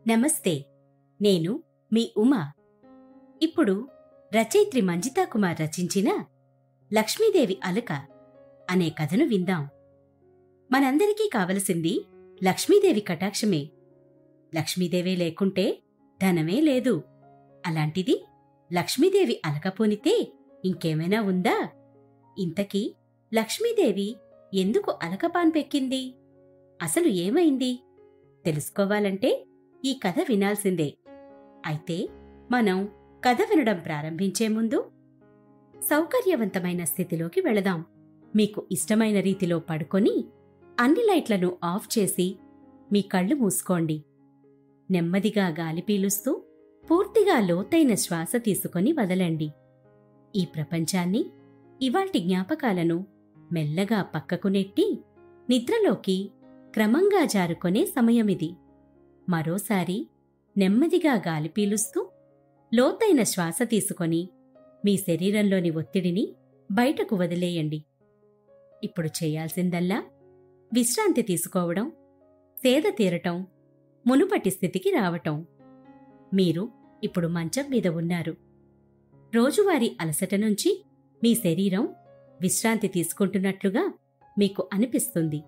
నమస్తే. నేను మీ ఉమా. ఇప్పుడు రచయిత్రి మంజితా కుమార్ రచించిన లక్ష్మీదేవి అలక అనే కథను విందాం. మనందరికీ కావలసింది లక్ష్మీదేవి కటాక్షమే. లక్ష్మీదేవే లేకుంటే ధనమే లేదు. అలాంటిది లక్ష్మీదేవి అలకపోనితే ఇంకేమైనా ఉందా? ఇంతకీ లక్ష్మీదేవి ఎందుకు అలకపాన్పెక్కింది? అసలు ఏమైంది? తెలుసుకోవాలంటే ఈ కథ వినాల్సిందే. అయితే మనం కథ వినడం ప్రారంభించే ముందు సౌకర్యవంతమైన స్థితిలోకి వెళదాం. మీకు ఇష్టమైన రీతిలో పడుకొని అన్ని లైట్లను ఆఫ్ చేసి మీ కళ్ళు మూసుకోండి. నెమ్మదిగా గాలి పీలుస్తూ పూర్తిగా లోతైన శ్వాస తీసుకొని వదలండి. ఈ ప్రపంచాన్ని, ఇవాల్టి జ్ఞాపకాలను మెల్లగా పక్కకు నెట్టి నిద్రలోకి క్రమంగా జారుకొనే సమయమిది. మరోసారి నెమ్మదిగా గాలి పీలుస్తూ లోతైన శ్వాస తీసుకొని మీ శరీరంలోని ఒత్తిడిని బయటకు వదిలేయండి. ఇప్పుడు చేయాల్సిందల్లా విశ్రాంతి తీసుకోవడం, సేద తీరటం, మునుపటి స్థితికి రావటం. మీరు ఇప్పుడు మంచం మీద ఉన్నారు. రోజువారీ అలసట నుంచి మీ శరీరం విశ్రాంతి తీసుకుంటున్నట్లుగా మీకు అనిపిస్తుంది.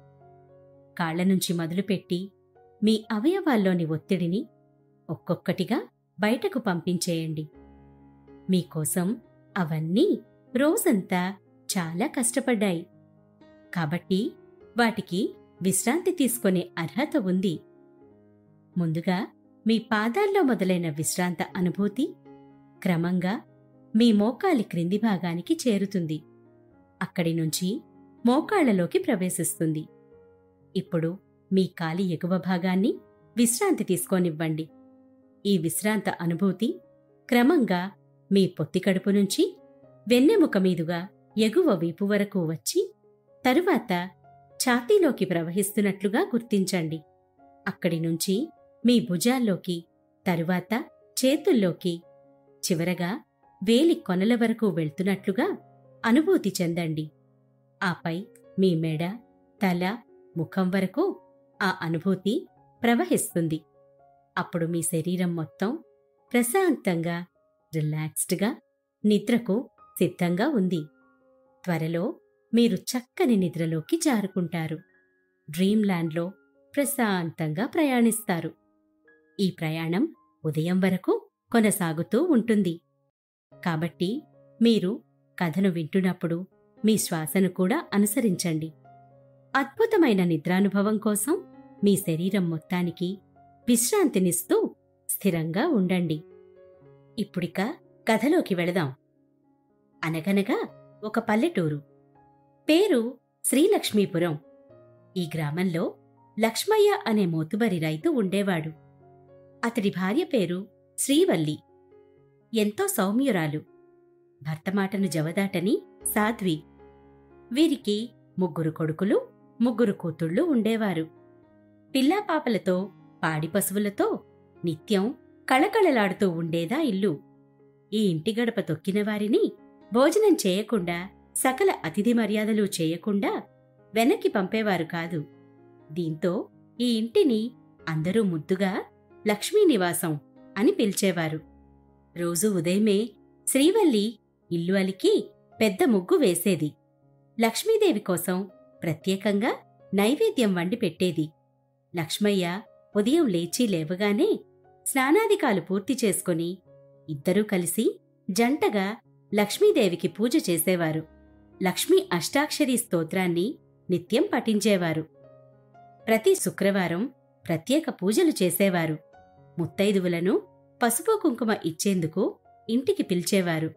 కాళ్ల నుంచి మొదలుపెట్టి మీ అవయవాల్లోని ఒత్తిడిని ఒక్కొక్కటిగా బయటకు పంపించేయండి. మీకోసం అవన్నీ రోజంతా చాలా కష్టపడ్డాయి. కాబట్టి వాటికి విశ్రాంతి తీసుకునే అర్హత ఉంది. ముందుగా మీ పాదాల్లో మొదలైన విశ్రాంత అనుభూతి క్రమంగా మీ మోకాలి క్రింది భాగానికి చేరుతుంది. అక్కడి నుంచి మోకాళ్లలోకి ప్రవేశిస్తుంది. ఇప్పుడు మీ కాలి ఎగువ భాగాన్ని విశ్రాంతి తీసుకోనివ్వండి. ఈ విశ్రాంత అనుభూతి క్రమంగా మీ పొత్తికడుపు నుంచి వెన్నెముక మీదుగా ఎగువ వీపు వరకు వచ్చి తరువాత ఛాతీలోకి ప్రవహిస్తున్నట్లుగా గుర్తించండి. అక్కడి నుంచి మీ భుజాల్లోకి, తరువాత చేతుల్లోకి, చివరగా వేలి కొనల వరకు వెళ్తున్నట్లుగా అనుభూతి చెందండి. ఆపై మీ మెడ, తల, ముఖం వరకు ఆ అనుభూతి ప్రవహిస్తుంది. అప్పుడు మీ శరీరం మొత్తం ప్రశాంతంగా, రిలాక్స్డ్గా నిద్రకు సిద్ధంగా ఉంది. త్వరలో మీరు చక్కని నిద్రలోకి జారుకుంటారు. డ్రీమ్ ల్యాండ్లో ప్రశాంతంగా ప్రయాణిస్తారు. ఈ ప్రయాణం ఉదయం వరకు కొనసాగుతూ ఉంటుంది. కాబట్టి మీరు కథను వింటున్నప్పుడు మీ శ్వాసను కూడా అనుసరించండి. అద్భుతమైన నిద్రానుభవం కోసం మీ శరీరం మొత్తానికి విశ్రాంతినిస్తూ స్థిరంగా ఉండండి. ఇప్పుడిక కథలోకి వెళదాం. అనగనగా ఒక పల్లెటూరు. పేరు శ్రీలక్ష్మీపురం. ఈ గ్రామంలో లక్ష్మయ్య అనే మోతుబరి రైతు ఉండేవాడు. అతడి భార్య పేరు శ్రీవల్లి. ఎంతో సౌమ్యురాలు, భర్త మాటను జవదాటని సాధ్వి. వీరికి 3 కొడుకులు, 3 కూతుళ్ళు ఉండేవారు. పిల్లాపాపలతో, పాడి పశువులతో నిత్యం కళకళలాడుతూ ఉండేదా ఇల్లు. ఈ ఇంటి గడప తొక్కిన వారిని భోజనం చేయకుండా, సకల అతిథి మర్యాదలు చేయకుండా వెనక్కి పంపేవారు కాదు. దీంతో ఈ ఇంటిని అందరూ ముద్దుగా లక్ష్మీనివాసం అని పిలిచేవారు. రోజూ ఉదయమే శ్రీవల్లి ఇల్లు అలికి పెద్ద ముగ్గు వేసేది. లక్ష్మీదేవి కోసం ప్రత్యేకంగా నైవేద్యం వండి పెట్టేది. లక్ష్మయ్య ఉదయం లేవగానే స్నానాదికాలు పూర్తి చేసుకుని ఇద్దరూ కలిసి జంటగా లక్ష్మీదేవికి పూజ చేసేవారు. లక్ష్మీ అష్టాక్షరీ స్తోత్రాన్ని నిత్యం పఠించేవారు. ప్రతి శుక్రవారం ప్రత్యేక పూజలు చేసేవారు. ముత్తైదువులను పసుపు కుంకుమ ఇచ్చేందుకు ఇంటికి పిలిచేవారు.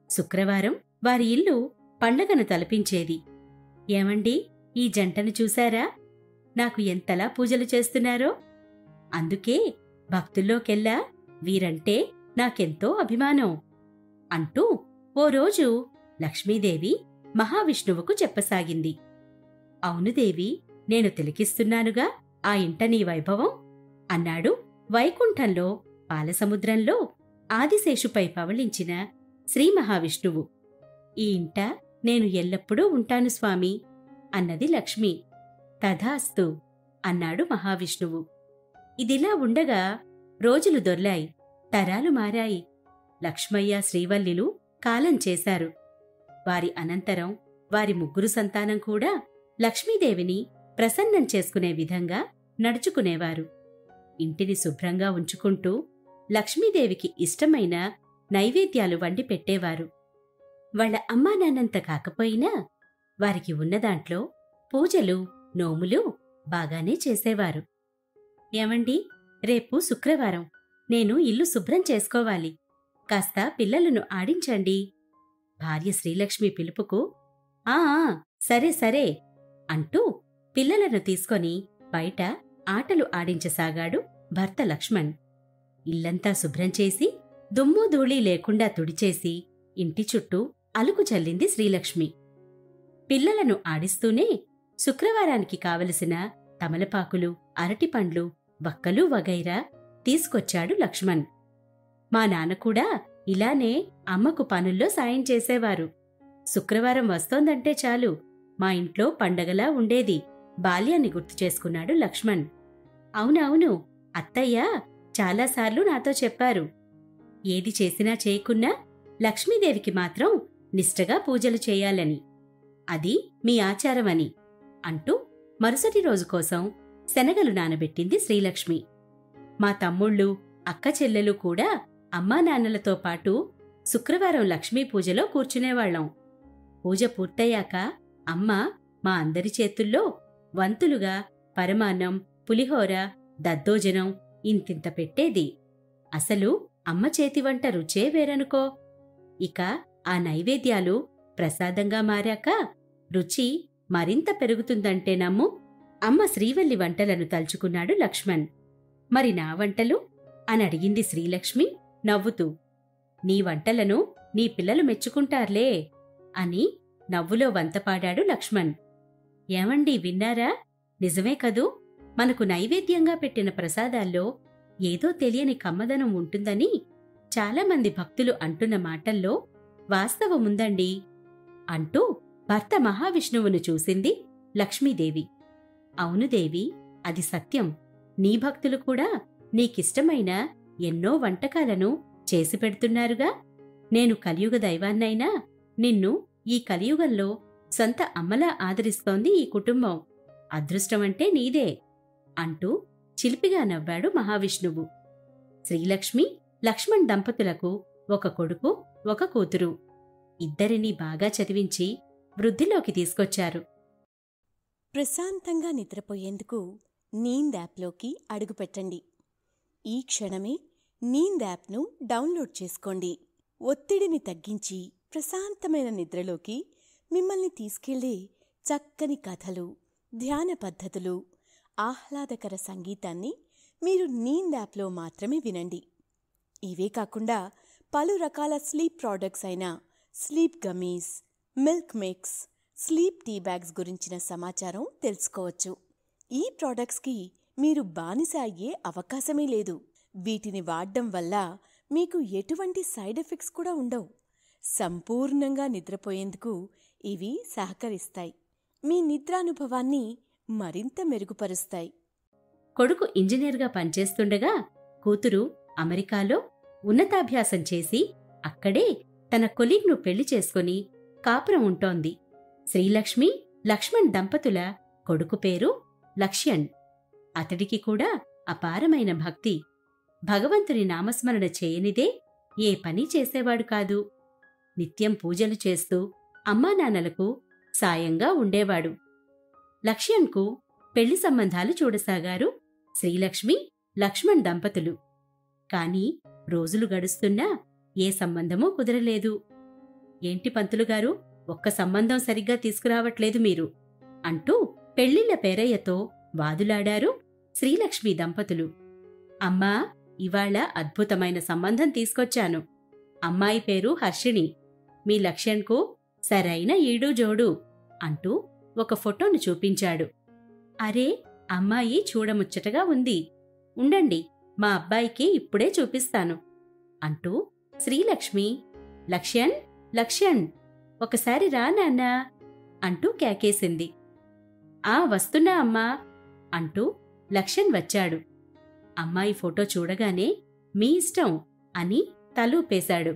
శుక్రవారం వారి ఇల్లు పండగను తలపించేది. ఏమండి, ఈ జంటను చూశారా? నాకు ఎంతలా పూజలు చేస్తున్నారో! అందుకే భక్తుల్లోకెల్లా వీరంటే నాకెంతో అభిమానం అంటూ ఓ రోజు లక్ష్మీదేవి మహావిష్ణువుకు చెప్పసాగింది. అవును దేవి, నేను తిలకిస్తున్నానుగా ఆ ఇంట నీ వైభవం అన్నాడు వైకుంఠంలో పాలసముద్రంలో ఆదిశేషుపై పవళించిన శ్రీ మహావిష్ణువు. ఈ ఇంట నేను ఎల్లప్పుడూ ఉంటాను స్వామి అన్నది లక్ష్మి. తథాస్తు అన్నాడు మహావిష్ణువు. ఇదిలా ఉండగా రోజులు దొర్లాయి, తరాలు మారాయి. లక్ష్మయ్య, శ్రీవల్లిలు కాలం చేశారు. వారి అనంతరం వారి ముగ్గురు సంతానం కూడా లక్ష్మీదేవిని ప్రసన్నం చేసుకునే విధంగా నడుచుకునేవారు. ఇంటిని శుభ్రంగా ఉంచుకుంటూ లక్ష్మీదేవికి ఇష్టమైన నైవేద్యాలు వండి పెట్టేవారు. వాళ్ల అమ్మానాన్నంత కాకపోయినా వారికి ఉన్నదాంట్లో పూజలు, నోములు బాగానే చేసేవారు. ఏమండి, రేపు శుక్రవారం, నేను ఇల్లు శుభ్రం చేసుకోవాలి. కాస్త పిల్లలను ఆడించండి. భార్య శ్రీలక్ష్మి పిలుపుకు ఆ సరే సరే అంటూ పిల్లలను తీసుకొని బయట ఆటలు ఆడించసాగాడు భర్త లక్ష్మణ్. ఇల్లంతా శుభ్రం చేసి దుమ్ము ధూళి లేకుండా తుడిచేసి ఇంటి చుట్టూ అలుకు చల్లింది శ్రీలక్ష్మి. పిల్లలను ఆడిస్తూనే శుక్రవారానికి కావలసిన తమలపాకులు, అరటిపండ్లు, వక్కలు వగైరా తీసుకొచ్చాడు లక్ష్మణ్. మా నాన్న కూడా ఇలానే అమ్మకు పనుల్లో సాయం చేసేవారు. శుక్రవారం వస్తోందంటే చాలు మా ఇంట్లో పండగలా ఉండేది. బాల్యాన్ని గుర్తు చేసుకున్నాడు లక్ష్మణ్. అవునవును, అత్తయ్య చాలాసార్లు నాతో చెప్పారు. ఏది చేసినా చేయకున్నా లక్ష్మీదేవికి మాత్రం నిష్టగా పూజలు చేయాలని, అది మీ ఆచారమని అంటూ మరుసటి రోజు కోసం శనగలు నానబెట్టింది శ్రీలక్ష్మి. మా తమ్ముళ్ళు, అక్క చెల్లెలు కూడా అమ్మానాన్నలతో పాటు శుక్రవారం లక్ష్మీ పూజలో కూర్చునేవాళ్లం. పూజ పూర్తయ్యాక అమ్మ మా అందరి చేతుల్లో వంతులుగా పరమాన్నం, పులిహోర, దద్దోజనం ఇంతింత పెట్టేది. అసలు అమ్మ చేతివంట రుచే వేరనుకో. ఇక ఆ నైవేద్యాలు ప్రసాదంగా మారాక రుచి మరింత పెరుగుతుందంటే నమ్ము. అమ్మ శ్రీవల్లి వంటలను తలుచుకున్నాడు లక్ష్మణ్. మరి నా వంటలు అని అడిగింది శ్రీలక్ష్మి నవ్వుతూ. నీ వంటలను నీ పిల్లలు మెచ్చుకుంటార్లే అని నవ్వులో వంతపాడాడు లక్ష్మణ్. ఏమండి, విన్నారా? నిజమే కదూ, మనకు నైవేద్యంగా పెట్టిన ప్రసాదాల్లో ఏదో తెలియని కమ్మదనం ఉంటుందని చాలామంది భక్తులు అంటున్న మాటల్లో వాస్తవముందండి అంటూ భర్త మహావిష్ణువును చూసింది లక్ష్మీదేవి. అవును దేవి, అది సత్యం. నీ భక్తులు కూడా నీకిష్టమైన ఎన్నో వంటకాలను చేసి పెడుతున్నారుగా. నేను కలియుగ దైవాన్నైనా నిన్ను ఈ కలియుగంలో సొంత అమ్మలా ఆదరిస్తోంది ఈ కుటుంబం. అదృష్టమంటే నీదే అంటూ చిలిపిగా నవ్వాడు మహావిష్ణువు. శ్రీలక్ష్మి, లక్ష్మణ్ దంపతులకు ఒక కొడుకు, ఒక కూతురు. ఇద్దరినీ బాగా చదివించి వృద్ధిలోకి తీసుకొచ్చారు. ప్రశాంతంగా నిద్రపోయేందుకు నీంద్ యాప్లోకి అడుగుపెట్టండి. ఈ క్షణమే నీంద్ యాప్ను డౌన్లోడ్ చేసుకోండి. ఒత్తిడిని తగ్గించి ప్రశాంతమైన నిద్రలోకి మిమ్మల్ని తీసుకెళ్లే చక్కని కథలు, ధ్యాన పద్ధతులు, ఆహ్లాదకర సంగీతాన్ని మీరు నీంద్ యాప్లో మాత్రమే వినండి. ఇవే కాకుండా పలు రకాల స్లీప్ ప్రోడక్ట్స్ అయిన sleep gummies, milk mix, sleep tea bags గురించిన సమాచారం తెలుసుకోవచ్చు. ఈ ప్రోడక్ట్స్కి మీరు బానిస అయ్యే అవకాశమే లేదు. వీటిని వాడ్డం వల్ల మీకు ఎటువంటి సైడ్ ఎఫెక్ట్స్ కూడా ఉండవు. సంపూర్ణంగా నిద్రపోయేందుకు ఇవి సహకరిస్తాయి. మీ నిద్రానుభవాన్ని మరింత మెరుగుపరుస్తాయి. కొడుకు ఇంజనీర్గా పనిచేస్తుండగా కూతురు అమెరికాలో ఉన్నతాభ్యాసం చేసి అక్కడే తన కొలీగ్ను పెళ్లి చేసుకుని కాపురం ఉంటోంది. శ్రీలక్ష్మి, లక్ష్మణ్ దంపతుల కొడుకు పేరు లక్ష్యణ్. అతడికి కూడా అపారమైన భక్తి. భగవంతుని నామస్మరణ చేయనిదే ఏ పని చేసేవాడు కాదు. నిత్యం పూజలు చేస్తూ అమ్మానాన్నలకు సాయంగా ఉండేవాడు. లక్ష్యణ్కు పెళ్లి సంబంధాలు చూడసాగారు శ్రీలక్ష్మి, లక్ష్మణ్ దంపతులు. కాని రోజులు గడుస్తున్నా ఏ సంబంధమూ కుదరలేదు. ఏంటి పంతులుగారు, ఒక్క సంబంధం సరిగ్గా తీసుకురావట్లేదు మీరు అంటూ పెళ్లిళ్ల పేరయ్యతో వాదులాడారు శ్రీలక్ష్మి దంపతులు. అమ్మా, ఇవాళ అద్భుతమైన సంబంధం తీసుకొచ్చాను. అమ్మాయి పేరు హర్షిణి. మీ లక్ష్యణ్కు సరైన ఈడు జోడు అంటూ ఒక ఫోటోను చూపించాడు. అరే, అమ్మాయి చూడముచ్చటగా ఉంది. ఉండండి, మా అబ్బాయికి ఇప్పుడే చూపిస్తాను అంటూ శ్రీలక్ష్మి, లక్ష్యణ్, లక్ష్యణ్, ఒకసారి రా నాన్నా అంటూ కేకేసింది. వస్తున్నా అమ్మా అంటూ లక్ష్యణ్ వచ్చాడు. అమ్మాయి ఫోటో చూడగానే మీ ఇష్టం అని తలూపేశాడు.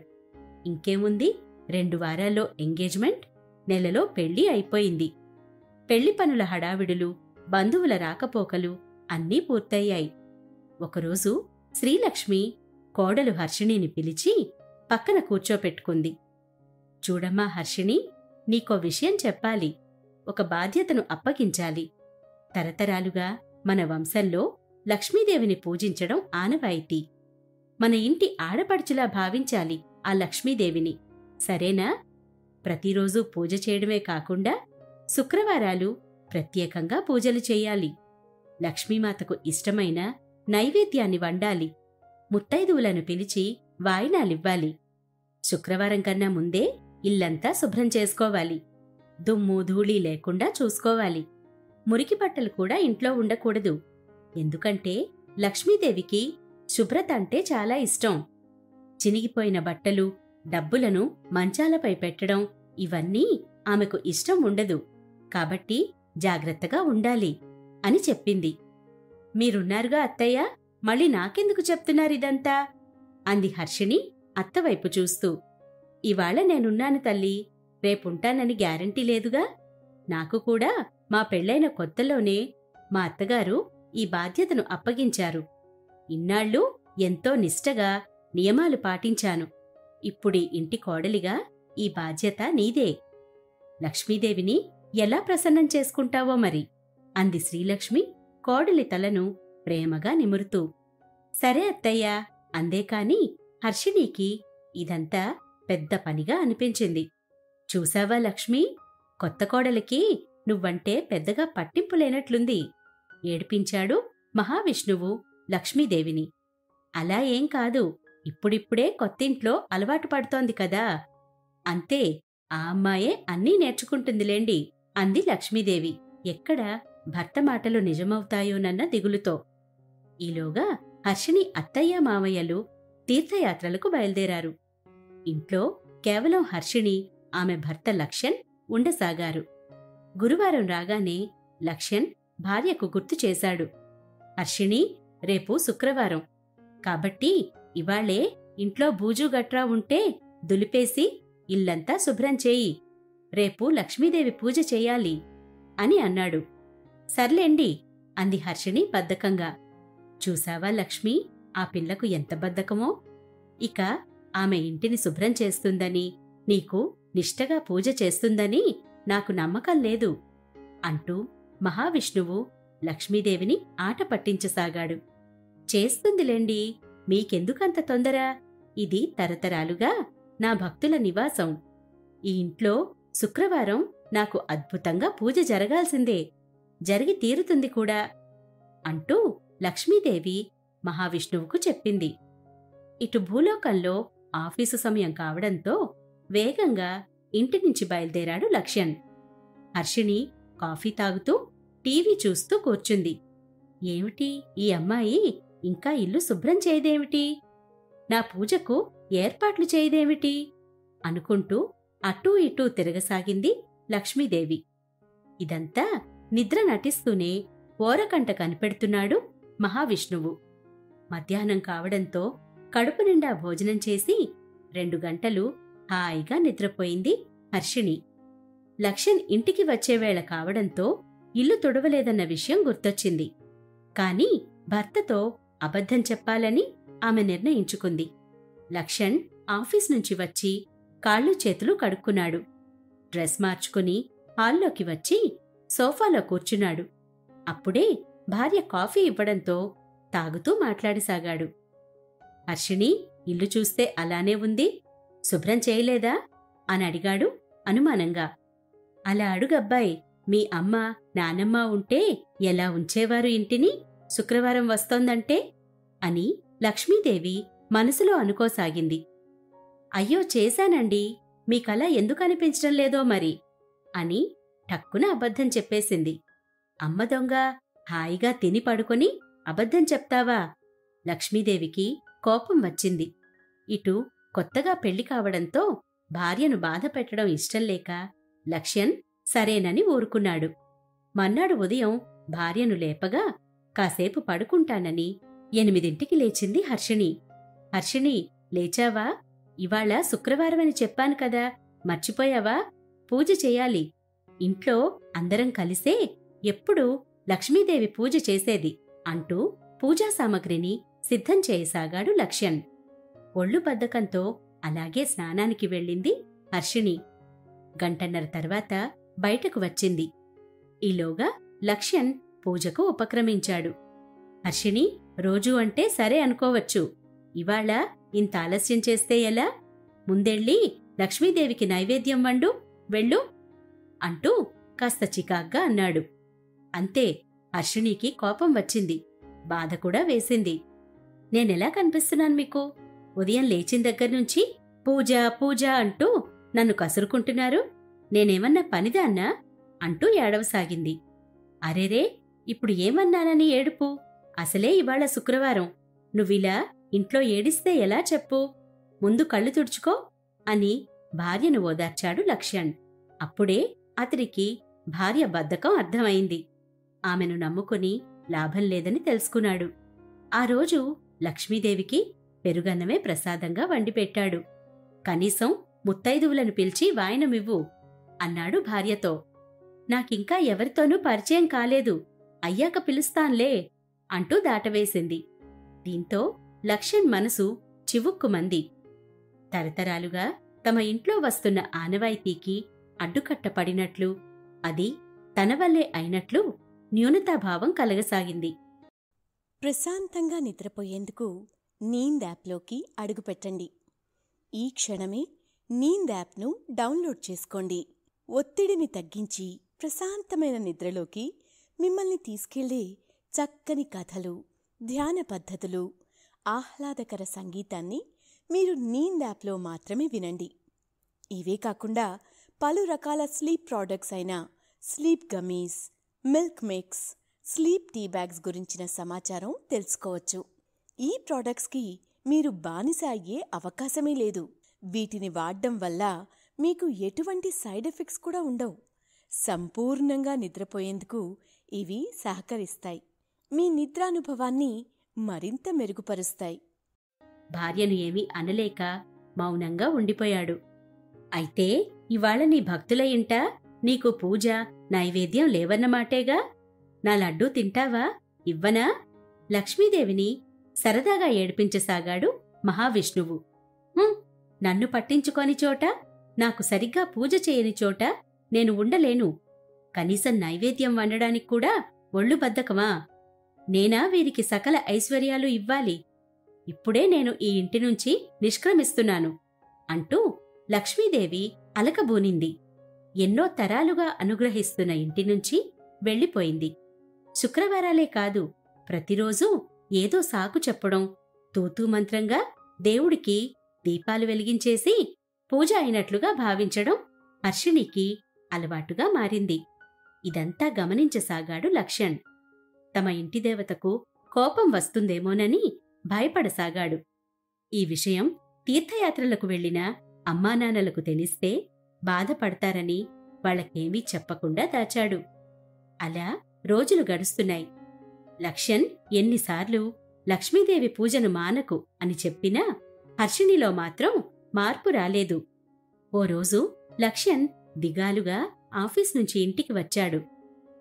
ఇంకేముంది, 2 వారాల్లో ఎంగేజ్మెంట్, నెలలో పెళ్లి అయిపోయింది. పెళ్లి పనుల హడావిడులు, బంధువుల రాకపోకలు అన్నీ పూర్తయ్యాయి. ఒకరోజు శ్రీలక్ష్మి కోడలు హర్షిణిని పిలిచి పక్కన కూర్చోపెట్టుకుంది. చూడమ్మా హర్షిణి, నీకో విషయం చెప్పాలి. ఒక బాధ్యతను అప్పగించాలి. తరతరాలుగా మన వంశంలో లక్ష్మీదేవిని పూజించడం ఆనవాయితీ. మన ఇంటి ఆడపడుచులా భావించాలి ఆ లక్ష్మీదేవిని, సరేనా? ప్రతిరోజూ పూజ చేయడమే కాకుండా శుక్రవారాలు ప్రత్యేకంగా పూజలు చెయ్యాలి. లక్ష్మీమాతకు ఇష్టమైన నైవేద్యాన్ని వండాలి. ముత్తైదువులను పిలిచి వాయినాలివ్వాలి. శుక్రవారం కన్నా ముందే ఇల్లంతా శుభ్రం చేసుకోవాలి. దుమ్ము ధూళి లేకుండా చూసుకోవాలి. మురికి బట్టలు కూడా ఇంట్లో ఉండకూడదు. ఎందుకంటే లక్ష్మీదేవికి శుభ్రత అంటే చాలా ఇష్టం. చినిగిపోయిన బట్టలు, డబ్బులను మంచాలపై పెట్టడం ఇవన్నీ ఆమెకు ఇష్టం ఉండదు. కాబట్టి జాగ్రత్తగా ఉండాలి అని చెప్పింది. మీరున్నారుగా అత్తయ్య, మళ్ళీ నాకెందుకు చెప్తున్నారిదంతా? అంది హర్షిణి అత్తవైపు చూస్తూ. ఇవాళ నేనున్నాను తల్లి, రేపుంటానని గ్యారంటీ లేదుగా. నాకు కూడా మా పెళ్లైన కొత్తలోనే మా అత్తగారు ఈ బాధ్యతను అప్పగించారు. ఇన్నాళ్ళు ఎంతో నిష్టగా నియమాలు పాటించాను. ఇప్పుడీ ఇంటి కోడలిగా ఈ బాధ్యత నీదే. లక్ష్మీదేవిని ఎలా ప్రసన్నం చేసుకుంటావో మరి అంది శ్రీలక్ష్మి కోడలి తలను ప్రేమగా నిమురుతూ. సరే అత్తయ్యా అందేకాని హర్షిణికి ఇదంతా పెద్ద పనిగా అనిపించింది. చూశావా లక్ష్మి, కొత్త కోడలికి నువ్వంటే పెద్దగా పట్టింపు లేనట్లుంది. ఏడిపించాడు మహావిష్ణువు లక్ష్మీదేవిని. అలా ఏం కాదు, ఇప్పుడిప్పుడే కొత్తింట్లో అలవాటు పడుతోంది కదా. అంతే, ఆ అమ్మాయే అన్నీ నేర్చుకుంటుందిలేండి అంది లక్ష్మీదేవి ఎక్కడ భర్త మాటలు నిజమవుతాయోనన్న దిగులుతో. ఈలోగా హర్షిణి అత్తయ్య మామయ్యలు తీర్థయాత్రలకు బయలుదేరారు. ఇంట్లో కేవలం హర్షిణి, ఆమె భర్త లక్ష్యన్ ఉండసాగారు. గురువారం రాగానే లక్ష్యన్ భార్యకు గుర్తు చేశాడు. హర్షిణి, రేపు శుక్రవారం కాబట్టి ఇవాళే ఇంట్లో బూజు గట్రా ఉంటే దులిపేసి ఇల్లంతా శుభ్రం చేయి. రేపు లక్ష్మీదేవి పూజ చెయ్యాలి అని అన్నాడు. సర్లేండి అంది హర్షిణి బద్ధకంగా. చూశావా లక్ష్మి, ఆ పిల్లకు ఎంత బద్ధకమో. ఇక ఆమె ఇంటిని శుభ్రం చేస్తుందని, నీకు నిష్టగా పూజ చేస్తుందని నాకు నమ్మకం లేదు అంటూ మహావిష్ణువు లక్ష్మీదేవిని ఆట పట్టించసాగాడు. చేస్తుందిలేండి, మీకెందుకంత తొందర? ఇది తరతరాలుగా నా భక్తుల నివాసం. ఈ ఇంట్లో శుక్రవారం నాకు అద్భుతంగా పూజ జరగాల్సిందే, జరిగి తీరుతుంది కూడా అంటూ లక్ష్మీదేవి మహావిష్ణువుకు చెప్పింది. ఇటు భూలోకంలో ఆఫీసు సమయం కావడంతో వేగంగా ఇంటినుంచి బయలుదేరాడు లక్ష్యన్. హర్షిణి కాఫీ తాగుతూ టీవీ చూస్తూ కూర్చుంది. ఏమిటి ఈ అమ్మాయి ఇంకా ఇల్లు శుభ్రం చేయదేమిటి, నా పూజకు ఏర్పాట్లు చేయదేమిటి అనుకుంటూ అటూ ఇటూ తిరగసాగింది లక్ష్మీదేవి. ఇదంతా నిద్ర నటిస్తూనే ఓరకంట కనిపెడుతున్నాడు మహావిష్ణువు. మధ్యాహ్నం కావడంతో కడుపు నిండా భోజనం చేసి 2 గంటలు హాయిగా నిద్రపోయింది హర్షిణి. లక్ష్యన్ ఇంటికి వచ్చేవేళ కావడంతో ఇల్లు తుడవలేదన్న విషయం గుర్తొచ్చింది. కాని భర్తతో అబద్ధం చెప్పాలని ఆమె నిర్ణయించుకుంది. లక్ష్యన్ ఆఫీస్ నుంచి వచ్చి కాళ్ళు చేతులు కడుక్కున్నాడు. డ్రెస్ మార్చుకుని హాల్లోకి వచ్చి సోఫాలో కూర్చున్నాడు. అప్పుడే భార్య కాఫీ ఇవ్వడంతో తాగుతూ మాట్లాడసాగాడు. హర్షిణి, ఇల్లు చూస్తే అలానే ఉంది, శుభ్రం చేయలేదా అని అడిగాడు అనుమానంగా. అలా అడుగబ్బాయ్, మీ అమ్మ నానమ్మ ఉంటే ఎలా ఉంచేవారు ఇంటిని, శుక్రవారం వస్తోందంటే అని లక్ష్మీదేవి మనసులో అనుకోసాగింది. అయ్యో చేశానండి, మీకలా ఎందుకనిపించడం లేదో మరి అని టక్కున అబద్ధం చెప్పేసింది. అమ్మ దొంగ, హాయిగా తిని పడుకొని అబద్ధం చెప్తావా? లక్ష్మీదేవికి కోపం వచ్చింది. ఇటు కొత్తగా పెళ్లి కావడంతో భార్యను బాధ పెట్టడం ఇష్టంలేక లక్ష్యన్ సరేనని ఊరుకున్నాడు. మన్నాడు ఉదయం భార్యను లేపగా కాసేపు పడుకుంటానని 8ంటికి లేచింది హర్షిణి. హర్షిణి, లేచావా? ఇవాళ శుక్రవారమని చెప్పాను కదా, మర్చిపోయావా? పూజ చెయ్యాలి. ఇంట్లో అందరం కలిసే ఎప్పుడూ లక్ష్మీదేవి పూజ చేసేది అంటూ పూజా సామగ్రిని సిద్ధం చేయసాగాడు లక్ష్యన్. ఒళ్ళు బద్ధకంతో అలాగే స్నానానికి వెళ్ళింది హర్షిణి. గంటన్నర తర్వాత బయటకు వచ్చింది. ఈలోగా లక్ష్యన్ పూజకు ఉపక్రమించాడు. హర్షిణి, రోజూ అంటే సరే అనుకోవచ్చు. ఇవాళ ఇంత ఆలస్యం చేస్తే ఎలా? ముందెళ్ళి లక్ష్మీదేవికి నైవేద్యం వండు, వెళ్ళు అంటూ కాస్త చికాగ్గా అన్నాడు. అంతే, హర్షిణికి కోపం వచ్చింది, బాధ కూడా వేసింది. నేనెలా కనిపిస్తున్నాను మీకు? ఉదయం లేచిన దగ్గర్నుంచి పూజ పూజ అంటూ నన్ను కసురుకుంటున్నారు. నేనేమన్నా పనిదాన్నా? అంటూ ఏడవసాగింది. అరెరే, ఇప్పుడు ఏమన్నానని ఏడుపు? అసలే ఇవాళ శుక్రవారం. నువ్విలా ఇంట్లో ఏడిస్తే ఎలా చెప్పు? ముందు కళ్ళు తుడుచుకో అని భార్యను ఓదార్చాడు లక్ష్యణ్. అప్పుడే అతడికి భార్య బద్ధకం అర్థమైంది. ఆమెను నమ్ముకుని లాభం లేదని తెలుసుకున్నాడు. ఆ రోజు లక్ష్మీదేవికి పెరుగన్నమే ప్రసాదంగా వండిపెట్టాడు. కనీసం ముత్తైదువులను పిలిచి వాయనమివ్వు అన్నాడు భార్యతో. నాకింకా ఎవరితోనూ పరిచయం కాలేదు, అయ్యాక పిలుస్తాన్లే అంటూ దాటవేసింది. దీంతో లక్ష్యణ్ మనసు చివుక్కుమంది. తరతరాలుగా తమ ఇంట్లో వస్తున్న ఆనవాయితీకి అడ్డుకట్టపడినట్లు, అది తన వల్లే అయినట్లు న్యూనతాభావం కలగసాగింది. ప్రశాంతంగా నిద్రపోయేందుకు నీంద్ యాప్లోకి అడుగుపెట్టండి. ఈ క్షణమే నీంద్ యాప్ను డౌన్లోడ్ చేసుకోండి. ఒత్తిడిని తగ్గించి ప్రశాంతమైన నిద్రలోకి మిమ్మల్ని తీసుకెళ్లే చక్కని కథలు, ధ్యాన పద్ధతులు, ఆహ్లాదకర సంగీతాన్ని మీరు నీంద్ యాప్లో మాత్రమే వినండి. ఇవే కాకుండా పలు రకాల స్లీప్ ప్రోడక్ట్స్ అయిన sleep gummies, milk mix, sleep tea bags గురించిన సమాచారం తెలుసుకోవచ్చు. ఈ ప్రోడక్ట్స్కి మీరు బానిస అయ్యే అవకాశమే లేదు. వీటిని వాడ్డం వల్ల మీకు ఎటువంటి సైడ్ ఎఫెక్ట్స్ కూడా ఉండవు. సంపూర్ణంగా నిద్రపోయేందుకు ఇవి సహకరిస్తాయి. మీ నిద్రానుభవాన్ని మరింత మెరుగుపరుస్తాయి. భార్యను ఏమీ అనలేక మౌనంగా ఉండిపోయాడు. అయితే ఇవాళ నీ భక్తుల ఇంట నీకు పూజ, నైవేద్యం లేవన్నమాటేగా? నా లడ్డూ తింటావా? ఇవ్వనా? లక్ష్మీదేవిని సరదాగా ఏడిపించసాగాడు మహావిష్ణువు. నన్ను పట్టించుకోని చోట, నాకు సరిగ్గా పూజ చేయని చోట నేను ఉండలేను. కనీసం నైవేద్యం వండడానికి కూడా ఒళ్ళు బద్ధకమా? నేనా వీరికి సకల ఐశ్వర్యాలు ఇవ్వాలి? ఇప్పుడే నేను ఈ ఇంటి నుంచి నిష్క్రమిస్తున్నాను అంటూ లక్ష్మీదేవి అలకబూనింది. ఎన్నో తరాలుగా అనుగ్రహిస్తున్న ఇంటి నుంచి వెళ్ళిపోయింది. శుక్రవారాలే కాదు, ప్రతిరోజూ ఏదో సాకు చెప్పడం, తూతూ మంత్రంగా దేవుడికి దీపాలు వెలిగించేసి పూజ అయినట్లుగా భావించడం హర్షిణికి అలవాటుగా మారింది. ఇదంతా గమనించసాగాడు లక్ష్యణ్. తమ ఇంటి దేవతకు కోపం వస్తుందేమోనని భయపడసాగాడు. ఈ విషయం తీర్థయాత్రలకు వెళ్లిన అమ్మానాన్నలకు తెలిస్తే బాధపడతారని వాళ్ళకేమీ చెప్పకుండా దాచాడు. అలా రోజులు గడుస్తున్నాయి. లక్ష్యణ్ ఎన్నిసార్లు లక్ష్మీదేవి పూజను మానకు అని చెప్పినా హర్షిణిలో మాత్రం మార్పు రాలేదు. ఓ రోజు లక్ష్యణ్ దిగాలుగా ఆఫీస్ నుంచి ఇంటికి వచ్చాడు.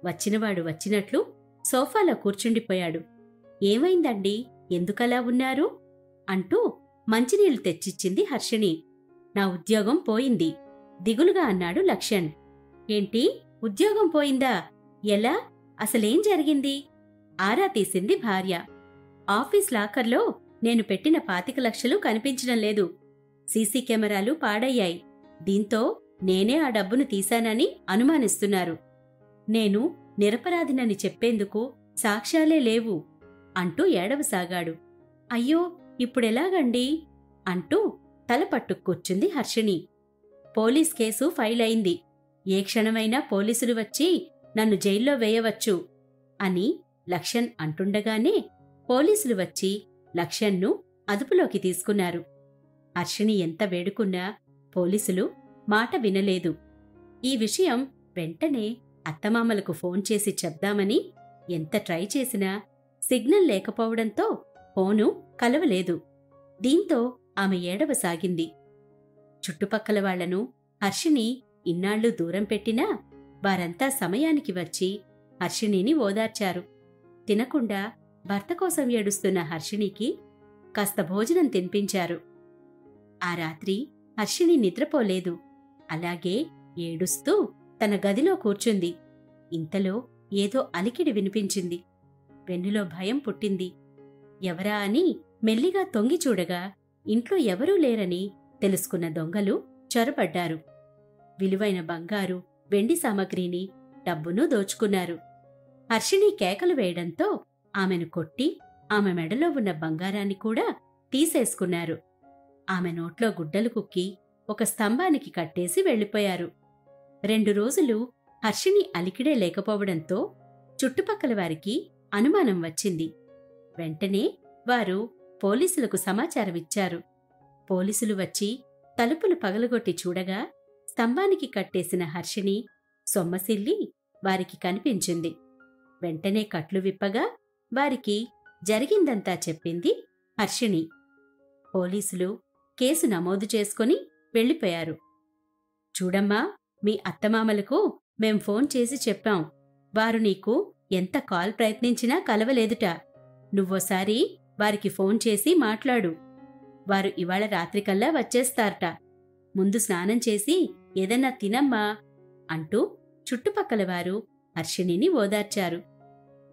వచ్చినవాడు వచ్చినట్లు సోఫాలో కూర్చుండిపోయాడు. ఏమైందండి, ఎందుకలా ఉన్నారు అంటూ మంచినీళ్లు తెచ్చిచ్చింది హర్షిణి. నా ఉద్యోగం పోయింది దిగులుగా అన్నాడు లక్ష్యణ్. ఏంటి, ఉద్యోగం పోయిందా? ఎలా? అసలేం జరిగింది? ఆరా తీసింది భార్య. ఆఫీస్ లాకర్లో నేను పెట్టిన 25 లక్షలు కనిపించడం లేదు. సీసీ కెమెరాలు పాడయ్యాయి. దీంతో నేనే ఆ డబ్బును తీశానని అనుమానిస్తున్నారు. నేను నిరపరాధినని చెప్పేందుకు సాక్ష్యాలే లేవు అంటూ ఏడవసాగాడు. అయ్యో, ఇప్పుడెలాగండి అంటూ తల పట్టు కూర్చుంది హర్షిణి. పోలీస్ కేసు ఫైల్ అయింది. ఏ క్షణమైనా పోలీసులు వచ్చి నన్ను జైల్లో వేయవచ్చు అని లక్ష్యణ్ అంటుండగానే పోలీసులు వచ్చి లక్ష్యణ్ను అదుపులోకి తీసుకున్నారు. హర్షిణి ఎంత వేడుకున్నా పోలీసులు మాట వినలేదు. ఈ విషయం వెంటనే అత్తమామలకు ఫోన్ చేసి చెప్దామని ఎంత ట్రై చేసినా సిగ్నల్ లేకపోవడంతో ఫోను కలవలేదు. దీంతో ఆమె ఏడవసాగింది. చుట్టుపక్కల వాళ్లను హర్షిని ఇన్నాళ్లు దూరం పెట్టినా వారంతా సమయానికి వచ్చి హర్షిణిని ఓదార్చారు. తినకుండా భర్త కోసం ఏడుస్తున్న హర్షిణికి కాస్త భోజనం తినిపించారు. ఆ రాత్రి హర్షిణి నిద్రపోలేదు. అలాగే ఏడుస్తూ తన గదిలో కూర్చుంది. ఇంతలో ఏదో అలికిడి వినిపించింది. వెన్నులో భయం పుట్టింది. ఎవరా అని మెల్లిగా తొంగి చూడగా ఇంట్లో ఎవరూ లేరని తెలుసుకున్న దొంగలు చొరబడ్డారు. విలువైన బంగారు, వెండి సామగ్రిని, డబ్బును దోచుకున్నారు. హర్షిణి కేకలు వేయడంతో ఆమెను కొట్టి ఆమె మెడలో ఉన్న బంగారాన్ని కూడా తీసేసుకున్నారు. ఆమె నోట్లో గుడ్డలు కుక్కి ఒక స్తంభానికి కట్టేసి వెళ్లిపోయారు. 2 రోజులు హర్షిణి అలికిడే లేకపోవడంతో చుట్టుపక్కల వారికి అనుమానం వచ్చింది. వెంటనే వారు పోలీసులకు సమాచారమిచ్చారు. పోలీసులు వచ్చి తలుపులు పగలగొట్టి చూడగా స్తంభానికి కట్టేసిన హర్షిణి సొమ్మసిల్లి వారికి కనిపించింది. వెంటనే కట్లు విప్పగా వారికి జరిగిందంతా చెప్పింది హర్షిణి. పోలీసులు కేసు నమోదు చేసుకుని వెళ్లిపోయారు. చూడమ్మా, మీ అత్తమామలకు మేం ఫోన్ చేసి చెప్పాం. వారు నీకు ఎంత కాల్ ప్రయత్నించినా కలవలేదుట. నువ్వోసారి వారికి ఫోన్ చేసి మాట్లాడు. వారు ఇవాళ రాత్రికల్లా వచ్చేస్తారట. ముందు స్నానం చేసి ఏదన్నా తినమ్మా అంటూ చుట్టుపక్కల వారు హర్షిణిని ఓదార్చారు.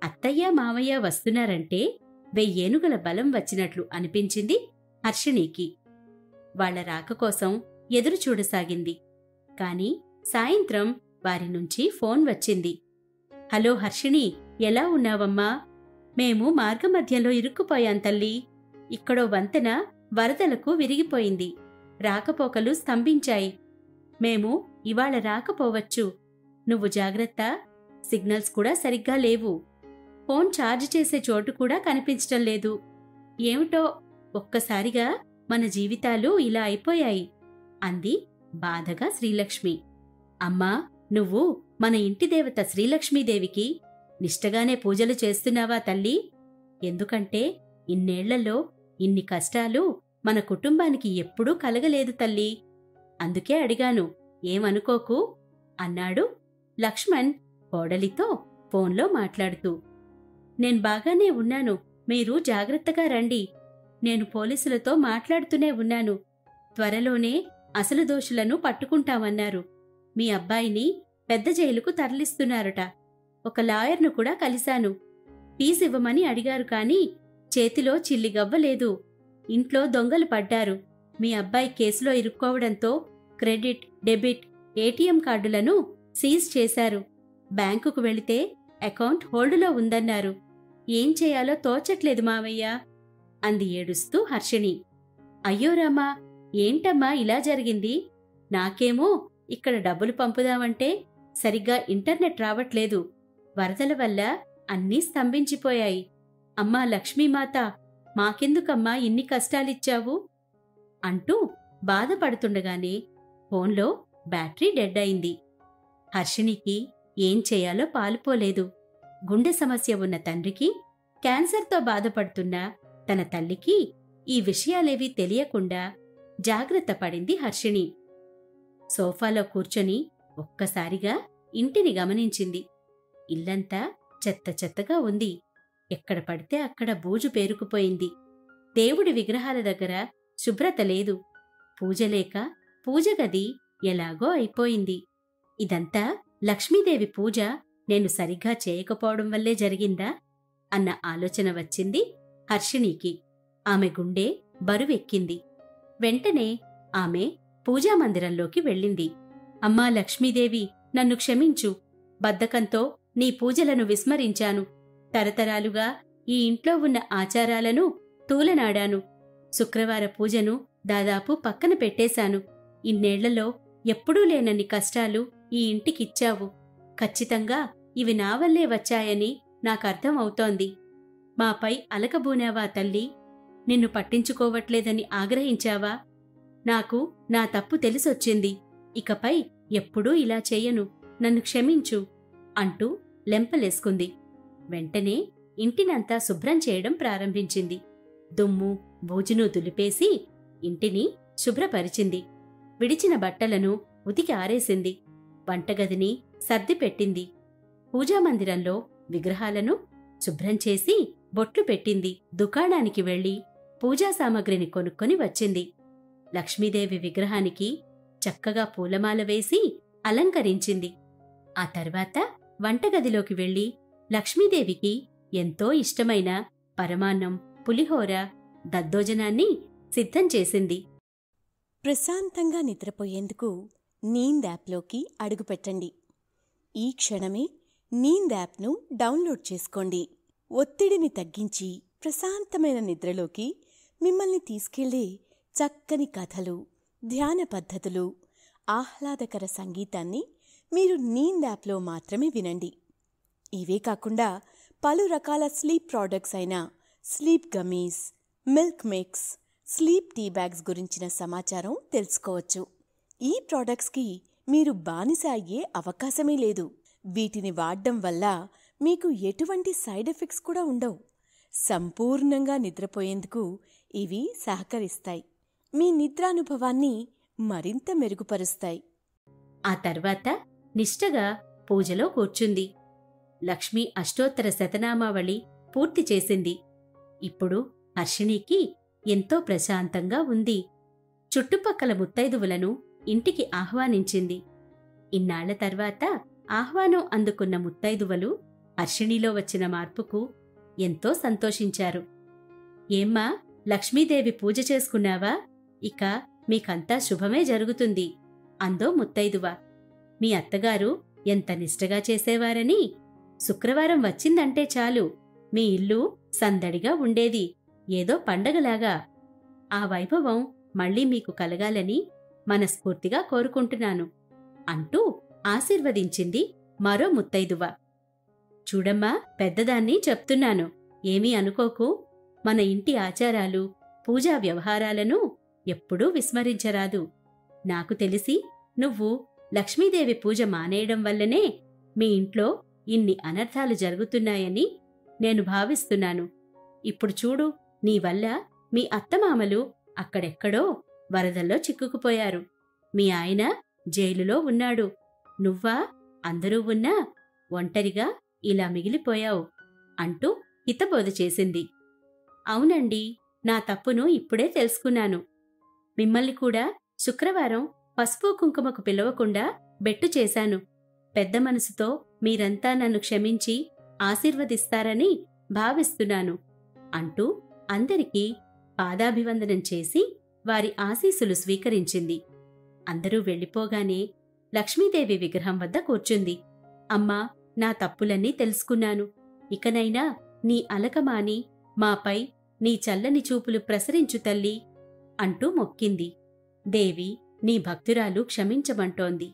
అత్తయ్య మావయ్య వస్తున్నారంటే 1000 ఏనుగుల బలం వచ్చినట్లు అనిపించింది హర్షిణికి. వాళ్ల రాక కోసం ఎదురు చూడసాగింది. కాని సాయంత్రం వారి నుంచి ఫోన్ వచ్చింది. హలో హర్షిణి, ఎలా ఉన్నావమ్మా? మేము మార్గమధ్యంలో ఇరుక్కుపోయాం తల్లి. ఇక్కడో వంతెన వరదలకు విరిగిపోయింది. రాకపోకలు స్తంభించాయి. మేము ఇవాళ రాకపోవచ్చు. నువ్వు జాగ్రత్త. సిగ్నల్స్ కూడా సరిగ్గా లేవు. ఫోన్ ఛార్జ్ చేసే చోటు కూడా కనిపించటం లేదు. ఏమిటో ఒక్కసారిగా మన జీవితాలు ఇలా అయిపోయాయి అంది బాధగా శ్రీలక్ష్మి. అమ్మా, నువ్వు మన ఇంటి దేవత శ్రీలక్ష్మీదేవికి నిష్టగానే పూజలు చేస్తున్నావా తల్లి? ఎందుకంటే ఇన్నేళ్లలో ఇన్ని కష్టాలు మన కుటుంబానికి ఎప్పుడూ కలగలేదు తల్లి. అందుకే అడిగాను, ఏమనుకోకు అన్నాడు లక్ష్మణ్ కోడలితో ఫోన్లో మాట్లాడుతూ. నేను బాగానే ఉన్నాను. మీరు జాగ్రత్తగా రండి. నేను పోలీసులతో మాట్లాడుతూనే ఉన్నాను. త్వరలోనే అసలు దోషులను పట్టుకుంటామన్నారు. మీ అబ్బాయిని పెద్ద జైలుకు తరలిస్తున్నారట. ఒక లాయర్ను కూడా కలిశాను. ఫీజివ్వమని అడిగారు కాని చేతిలో చిల్లిగవ్వలేదు. ఇంట్లో దొంగలు పడ్డారు. మీ అబ్బాయి కేసులో ఇరుక్కోవడంతో క్రెడిట్, డెబిట్, ఏటీఎం కార్డులను సీజ్ చేశారు. బ్యాంకుకు వెళితే అకౌంట్ హోల్డులో ఉందన్నారు. ఏం చేయాలో తోచట్లేదు మావయ్య అంది ఏడుస్తూ హర్షిణి. అయ్యో రామా, ఏంటమ్మా ఇలా జరిగింది? నాకేమో ఇక్కడ డబ్బులు పంపుదామంటే సరిగ్గా ఇంటర్నెట్ రావట్లేదు. వరదల వల్ల అన్నీ స్తంభించిపోయాయి. అమ్మా లక్ష్మీమాత, మాకెందుకమ్మా ఇన్ని కష్టాలిచ్చావు అంటూ బాధపడుతుండగానే ఫోన్లో బ్యాటరీ డెడ్ అయింది. హర్షిణికి ఏం చేయాలో పాలుపోలేదు. గుండె సమస్య ఉన్న తండ్రికి, క్యాన్సర్తో బాధపడుతున్న తన తల్లికి ఈ విషయాలేవీ తెలియకుండా జాగ్రత్త పడింది హర్షిణి. సోఫాలో కూర్చొని ఒక్కసారిగా ఇంటిని గమనించింది. ఇల్లంతా చెత్త చెత్తగా ఉంది. ఎక్కడ పడితే అక్కడ బూజు పేరుకుపోయింది. దేవుడి విగ్రహాల దగ్గర శుభ్రత లేదు. పూజలేక పూజగది ఎలాగో అయిపోయింది. ఇదంతా లక్ష్మీదేవి పూజ నేను సరిగ్గా చేయకపోవడం వల్లే జరిగిందా అన్న ఆలోచన వచ్చింది హర్షిణికి. ఆమె గుండె బరువెక్కింది. వెంటనే ఆమె పూజామందిరంలోకి వెళ్ళింది. అమ్మా లక్ష్మీదేవి, నన్ను క్షమించు. బద్ధకంతో నీ పూజలను విస్మరించాను. తరతరాలుగా ఈ ఇంట్లో ఉన్న ఆచారాలను తూలనాడాను. శుక్రవార పూజను దాదాపు పక్కన పెట్టేశాను. ఇన్నేళ్లలో ఎప్పుడూ లేనన్ని కష్టాలు ఈ ఇంటికిచ్చావు. ఖచ్చితంగా ఇవి నా వల్లే వచ్చాయని నాకర్థం అవుతోంది. మాపై అలకబూనావా తల్లి? నిన్ను పట్టించుకోవట్లేదని ఆగ్రహించావా? నాకు నా తప్పు తెలిసొచ్చింది. ఇకపై ఎప్పుడూ ఇలా చెయ్యను. నన్ను క్షమించు అంటూ లెంపలేసుకుంది. వెంటనే ఇంటినంతా శుభ్రం చేయడం ప్రారంభించింది. దుమ్ము బూజును దులిపేసి ఇంటిని శుభ్రపరిచింది. విడిచిన బట్టలను ఉతికి ఆరేసింది. వంటగదిని సర్దిపెట్టింది. పూజామందిరంలో విగ్రహాలను శుభ్రం చేసి బొట్లు పెట్టింది. దుకాణానికి వెళ్లి పూజా సామగ్రిని కొనుక్కొని వచ్చింది. లక్ష్మీదేవి విగ్రహానికి చక్కగా పూలమాల వేసి అలంకరించింది. ఆ తర్వాత వంటగదిలోకి వెళ్లి లక్ష్మీదేవికి ఎంతో ఇష్టమైన పరమాన్నం, పులిహోర, దద్దోజనాన్ని సిద్ధం చేసింది. ప్రశాంతంగా నిద్రపోయేందుకు నీంద్ యాప్లోకి అడుగుపెట్టండి. ఈ క్షణమే నీంద్ యాప్ను డౌన్లోడ్ చేసుకోండి. ఒత్తిడిని తగ్గించి ప్రశాంతమైన నిద్రలోకి మిమ్మల్ని తీసుకెళ్లే చక్కని కథలు, ధ్యాన పద్ధతులు, ఆహ్లాదకర సంగీతాన్ని మీరు నీంద్ యాప్లో మాత్రమే వినండి. ఇవే కాకుండా పలు రకాల స్లీప్ ప్రోడక్ట్స్ అయిన sleep gummies, milk mix, sleep tea bags గురించిన సమాచారం తెలుసుకోవచ్చు. ఈ ప్రోడక్ట్స్కి మీరు బానిస అయ్యే అవకాశమే లేదు. వీటిని వాడడం వల్ల మీకు ఎటువంటి సైడ్ ఎఫెక్ట్స్ కూడా ఉండవు. సంపూర్ణంగా నిద్రపోయేందుకు ఇవి సహకరిస్తాయి. మీ నిద్రానుభవాన్ని మరింత మెరుగుపరుస్తాయి. ఆ తర్వాత నిష్టగా పూజలో కూర్చుంది. లక్ష్మీ అష్టోత్తర శతనామావళి పూర్తి చేసింది. ఇప్పుడు హర్షిణికి ఎంతో ప్రశాంతంగా ఉంది. చుట్టుపక్కల ముత్తైదువులను ఇంటికి ఆహ్వానించింది. ఇన్నాళ్ల తర్వాత ఆహ్వానం అందుకున్న ముత్తైదువలు హర్షిణిలో వచ్చిన మార్పుకు ఎంతో సంతోషించారు. ఏమ్మా, లక్ష్మీదేవి పూజ చేసుకున్నావా? ఇక మీకంతా శుభమే జరుగుతుంది అందో ముత్తైదువ. మీ అత్తగారు ఎంత నిష్టగా చేసేవారని, శుక్రవారం వచ్చిందంటే చాలు మీ ఇల్లు సందడిగా ఉండేది, ఏదో పండగలాగా. ఆ వైభవం మళ్ళీ మీకు కలగాలని మనస్ఫూర్తిగా కోరుకుంటున్నాను అంటూ ఆశీర్వదించింది మరో ముత్తైదువ. చూడమ్మా, పెద్దదాన్ని చెప్తున్నాను, ఏమీ అనుకోకు. మన ఇంటి ఆచారాలు, పూజా వ్యవహారాలను ఎప్పుడూ విస్మరించరాదు. నాకు తెలిసి నువ్వు లక్ష్మీదేవి పూజ మానేయడం వల్లనే మీ ఇంట్లో ఇన్ని అనర్థాలు జరుగుతున్నాయని నేను భావిస్తున్నాను. ఇప్పుడు చూడు, నీ వల్ల మీ అత్తమామలు అక్కడెక్కడో వరదల్లో చిక్కుకుపోయారు. మీ ఆయన జైలులో ఉన్నాడు. నువ్వా అందరూ ఉన్నా ఒంటరిగా ఇలా మిగిలిపోయావు అంటూ హితబోధ చేసింది. అవునండి, నా తప్పును ఇప్పుడే తెలుసుకున్నాను. మిమ్మల్ని కూడా శుక్రవారం పసుపు కుంకుమకు పిలవకుండా బెట్టు చేశాను. పెద్ద మనసుతో మీరంతా నన్ను క్షమించి ఆశీర్వదిస్తారని భావిస్తున్నాను అంటూ అందరికీ పాదాభివందనం చేసి వారి ఆశీస్సులు స్వీకరించింది. అందరూ వెళ్ళిపోగానే లక్ష్మీదేవి విగ్రహం వద్ద కూర్చుంది. అమ్మా, నా తప్పులన్నీ తెలుసుకున్నాను. ఇకనైనా నీ అలకమాని మాపై నీ చల్లని చూపులు ప్రసరించు తల్లి అంటూ మొక్కింది. దేవి, నీ భక్తురాలు క్షమించమంటోంది.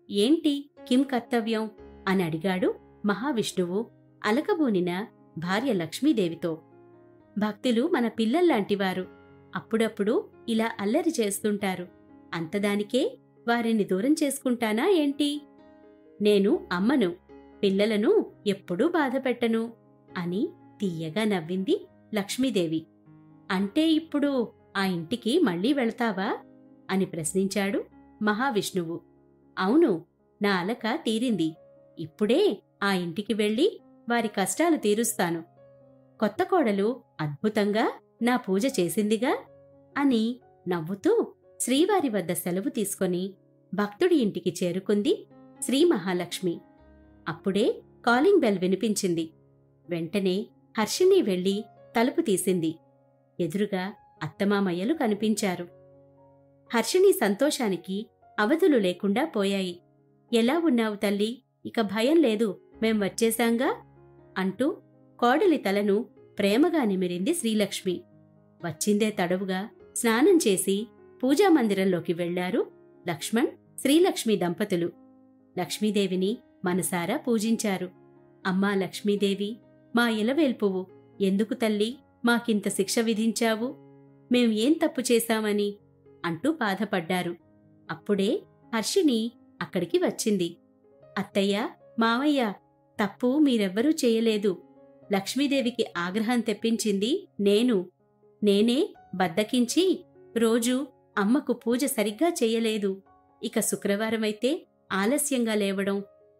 ఏంటి కిం కర్తవ్యం అని అడిగాడు మహావిష్ణువు అలకబూనిన భార్య లక్ష్మీదేవితో. భక్తులు మన పిల్లల్లాంటివారు. అప్పుడప్పుడు ఇలా అల్లరి చేస్తుంటారు. అంతదానికే వారిని దూరం చేసుకుంటానా ఏంటి? నేను అమ్మను, పిల్లలను ఎప్పుడూ బాధపెట్టను అని తీయగా నవ్వింది లక్ష్మీదేవి. అంటే ఇప్పుడు ఆ ఇంటికి మళ్ళీ వెళతావా అని ప్రశ్నించాడు మహావిష్ణువు. అవును, నా అలక తీరింది. ఇప్పుడే ఆ ఇంటికి వెళ్ళి వారి కష్టాలు తీరుస్తాను. కొత్త కోడలు అద్భుతంగా నా పూజ చేసిందిగా అని నవ్వుతూ శ్రీవారి వద్ద సెలవు తీసుకొని భక్తుడి ఇంటికి చేరుకుంది శ్రీ మహాలక్ష్మి. అప్పుడే కాలింగ్ బెల్ వినిపించింది. వెంటనే హర్షిణి వెళ్లి తలుపు తీసింది. ఎదురుగా అత్తమామయ్యలు కనిపించారు. హర్షిణి సంతోషానికి అవధులు లేకుండా పోయాయి. ఎలా ఉన్నావు తల్లి? ఇక భయం లేదు, మేం వచ్చేశాంగా అంటూ కోడలి తలను ప్రేమగా నిమిరింది శ్రీలక్ష్మి. వచ్చిందే తడవుగా స్నానం చేసి పూజామందిరంలోకి వెళ్లారు లక్ష్మణ్, శ్రీలక్ష్మి దంపతులు. లక్ష్మీదేవిని మనసారా పూజించారు. అమ్మా లక్ష్మీదేవి, మా ఇలవేల్పువు, ఎందుకు తల్లి మాకింత శిక్ష విధించావు? మేం ఏం తప్పు చేశామని అంటూ బాధపడ్డారు. అప్పుడే హర్షిణి అక్కడికి వచ్చింది. అత్తయ్య, మావయ్య, తప్పు మీరెవ్వరూ చేయలేదు. లక్ష్మీదేవికి ఆగ్రహం తెప్పించింది నేను. నేనే బద్దకించి రోజూ అమ్మకు పూజ సరిగ్గా చెయ్యలేదు. ఇక శుక్రవారమైతే ఆలస్యంగా లేవడం,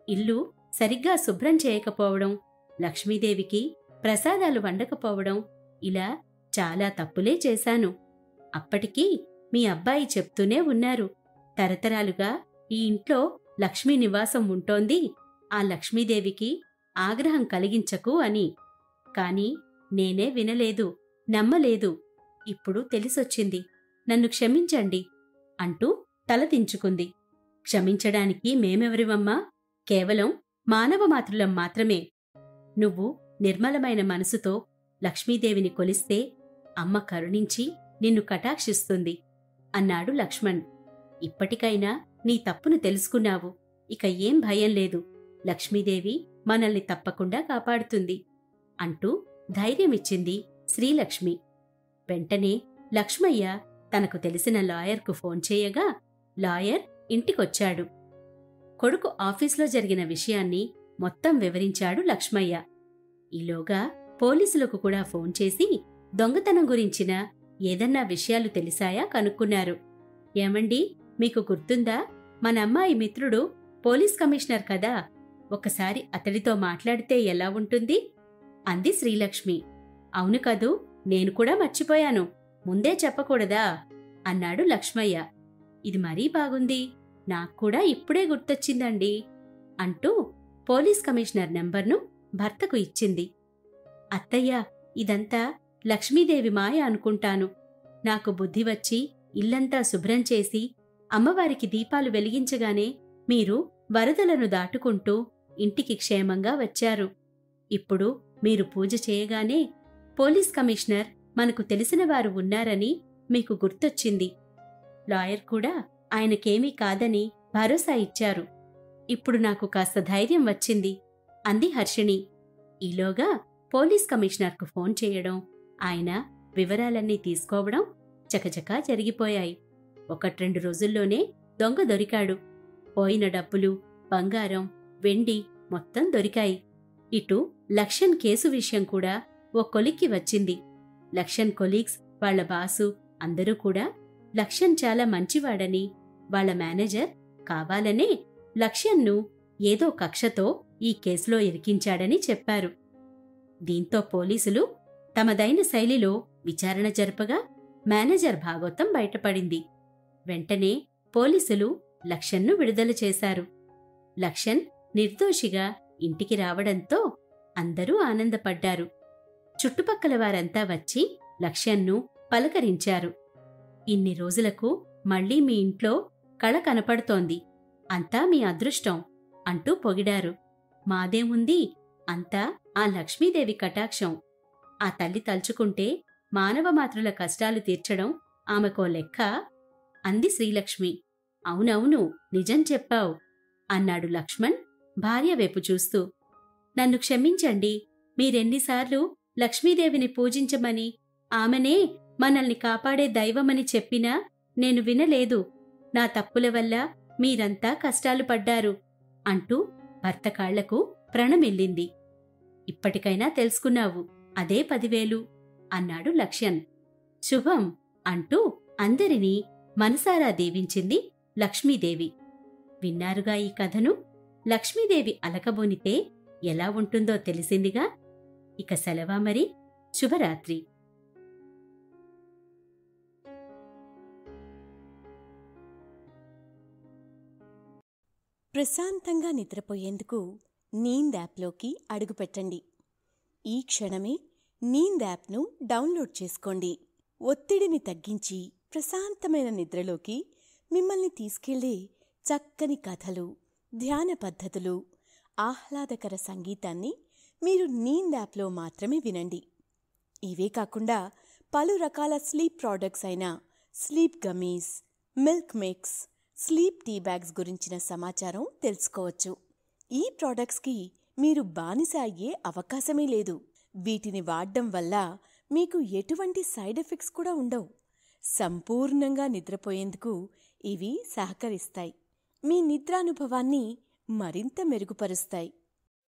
ఇల్లు సరిగ్గా శుభ్రం చేయకపోవడం, లక్ష్మీదేవికి ప్రసాదాలు వండకపోవడం, ఇలా చాలా తప్పులే చేశాను. అప్పటికీ మీ అబ్బాయి చెప్తూనే ఉన్నారు, తరతరాలుగా ఈ ఇంట్లో లక్ష్మీ నివాసం ఉంటోంది, ఆ లక్ష్మీదేవికి ఆగ్రహం కలిగించకు అని. కాని నేనే వినలేదు, నమ్మలేదు. ఇప్పుడు తెలిసొచ్చింది. నన్ను క్షమించండి అంటూ తల దించుకుంది. క్షమించడానికి మేమెవరివమ్మా? కేవలం మానవమాతృలం మాత్రమే. నువ్వు నిర్మలమైన మనసుతో లక్ష్మీదేవిని కొలిస్తే అమ్మ కరుణించి నిన్ను కటాక్షిస్తుంది అన్నాడు లక్ష్మణ్. ఇప్పటికైనా నీ తప్పును తెలుసుకున్నావు. ఇక ఏం భయం లేదు. లక్ష్మీదేవి మనల్ని తప్పకుండా కాపాడుతుంది అంటూ ధైర్యమిచ్చింది శ్రీలక్ష్మి. వెంటనే లక్ష్మయ్య తనకు తెలిసిన లాయర్కు ఫోన్ చేయగా లాయర్ ఇంటికొచ్చాడు. కొడుకు ఆఫీస్లో జరిగిన విషయాన్ని మొత్తం వివరించాడు లక్ష్మయ్య. ఈలోగా పోలీసులకు కూడా ఫోన్ చేసి దొంగతనం గురించిన ఏదన్నా విషయాలు తెలిసాయా కనుక్కున్నారు. ఏమండి, మీకు గుర్తుందా? మన అమ్మాయి మిత్రుడు పోలీస్ కమిషనర్ కదా, ఒకసారి అతడితో మాట్లాడితే ఎలా ఉంటుంది అంది శ్రీలక్ష్మి. అవును కదూ, నేను కూడా మర్చిపోయాను, ముందే చెప్పకూడదా అన్నాడు లక్ష్మయ్య. ఇది మరీ బాగుంది, నాక్కూడా ఇప్పుడే గుర్తొచ్చిందండి అంటూ పోలీస్ కమిషనర్ నెంబర్ను భర్తకు ఇచ్చింది. అత్తయ్య, ఇదంతా లక్ష్మీదేవి మాయ అనుకుంటాను. నాకు బుద్ధి వచ్చి ఇల్లంతా శుభ్రం చేసి అమ్మవారికి దీపాలు వెలిగించగానే మీరు వరదలను దాటుకుంటూ ఇంటికి క్షేమంగా వచ్చారు. ఇప్పుడు మీరు పూజ చేయగానే పోలీస్ కమిషనర్ మనకు తెలిసినవారు ఉన్నారని మీకు గుర్తొచ్చింది. లాయర్ కూడా ఆయనకేమీ కాదని భరోసా ఇచ్చారు. ఇప్పుడు నాకు కాస్త ధైర్యం వచ్చింది అంది హర్షిణి. ఈలోగా పోలీస్ కమిషనర్కు ఫోన్ చేయడం, ఆయన వివరాలన్నీ తీసుకోవడం చకచకా జరిగిపోయాయి. 1-2 రోజుల్లోనే దొంగ దొరికాడు. పోయిన డబ్బులు, బంగారం, వెండి మొత్తం దొరికాయి. ఇటు లక్ష్మణ్ కేసు విషయం కూడా ఓ కొలిక్కి వచ్చింది. లక్ష్మణ్ కొలీగ్స్, వాళ్ల బాసు అందరూ కూడా లక్ష్మణ్ చాలా మంచివాడని, వాళ్ల మేనేజర్ కావాలనే లక్ష్మణ్ను ఏదో కక్షతో ఈ కేసులో ఇరికించాడని చెప్పారు. దీంతో పోలీసులు తమదైన శైలిలో విచారణ జరపగా మేనేజర్ భాగోతం బయటపడింది. వెంటనే పోలీసులు లక్ష్మణ్ను విడుదల చేశారు. లక్ష్మణ్ నిర్దోషిగా ఇంటికి రావడంతో అందరూ ఆనందపడ్డారు. చుట్టుపక్కల వారంతా వచ్చి లక్ష్మణ్ను పలకరించారు. ఇన్ని రోజులకు మళ్లీ మీ ఇంట్లో కళ కనపడుతోంది, అంతా మీ అదృష్టం అంటూ పొగిడారు. మాదేముంది, అంతా ఆ లక్ష్మీదేవి కటాక్షం. ఆ తల్లి తలుచుకుంటే మానవమాతృల కష్టాలు తీర్చడం ఆమెకో లెక్క అంది శ్రీలక్ష్మి. అవునవును, నిజం చెప్పావు అన్నాడు లక్ష్మణ్ భార్య వైపు చూస్తూ. నన్ను క్షమించండి, మీరెన్నిసార్లు లక్ష్మీదేవిని పూజించమని, ఆమెనే మనల్ని కాపాడే దైవమని చెప్పినా నేను వినలేదు. నా తప్పుల వల్ల మీరంతా కష్టాలు పడ్డారు అంటూ భర్త కాళ్లకు ప్రణమిల్లింది. ఇప్పటికైనా తెలుసుకున్నావు, అదే 10,000 అన్నాడు లక్ష్మణ్. శుభం అంటూ అందరినీ మనసారా దీవించింది లక్ష్మీదేవి. విన్నారుగా ఈ కథను. లక్ష్మీదేవి అలకబోనితే ఎలా ఉంటుందో తెలిసిందిగా. ఇక సెలవా మరి. శుభరాత్రి. ప్రశాంతంగా నిద్రపోయేందుకు నీంద్ యాప్లోకి అడుగుపెట్టండి. ఈ క్షణమే నీంద్ యాప్ను డౌన్లోడ్ చేసుకోండి. ఒత్తిడిని తగ్గించి ప్రశాంతమైన నిద్రలోకి మిమ్మల్ని తీసుకెళ్లే చక్కని కథలు, ధ్యాన పద్ధతులు, ఆహ్లాదకర సంగీతాన్ని మీరు నీంద్ యాప్లో మాత్రమే వినండి. ఇవే కాకుండా పలు రకాల స్లీప్ ప్రోడక్ట్స్ అయిన sleep gummies, milk mix, sleep tea bags గురించిన సమాచారం తెలుసుకోవచ్చు. ఈ ప్రోడక్ట్స్కి మీరు బానిస అయ్యే అవకాశమే లేదు. వీటిని వాడడం వల్ల మీకు ఎటువంటి సైడ్ ఎఫెక్ట్స్ కూడా ఉండవు. సంపూర్ణంగా నిద్రపోయేందుకు ఇవి సహకరిస్తాయి. మీ నిద్రానుభవాన్ని మరింత మెరుగుపరుస్తాయి.